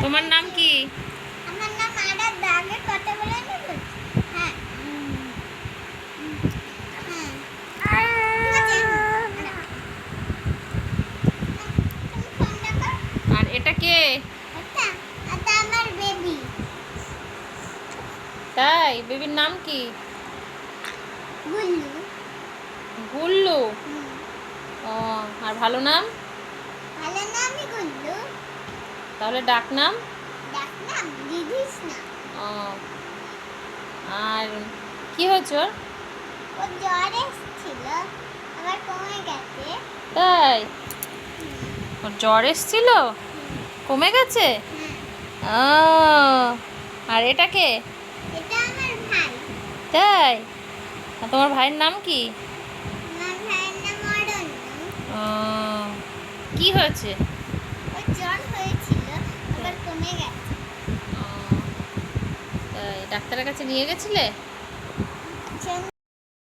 তোমার নাম কি? আমার নাম আরাধ্যা। আগে কথা বলে নেব। হ্যাঁ। আর এটা কে? এটা আমার বেবি। তাই? বেবির নাম কি? গুল্লু। গুল্লু। ও, আর ভালো নাম? ভালো নামই গুল্লু। তাহলে ডাক নাম? ডাক নাম দিদিস না। ও, আর কি হয়েছে ওর? ওর জ্বর এসেছিল, আবার কমে গেছে। তাই? ওর জ্বর এসেছিল, কমে গেছে? ও, আর এটা কে? এটা আমার ভাই। তাই? আর তোমার ভাইয়ের নাম কি? আমার ভাইয়ের নাম অরণ্য। ও, কি হয়েছে? ওর জ্বর হয়েছিল, আবার কমে গেছে। ও, তাই ডাক্তারের কাছে নিয়ে গেছিলে?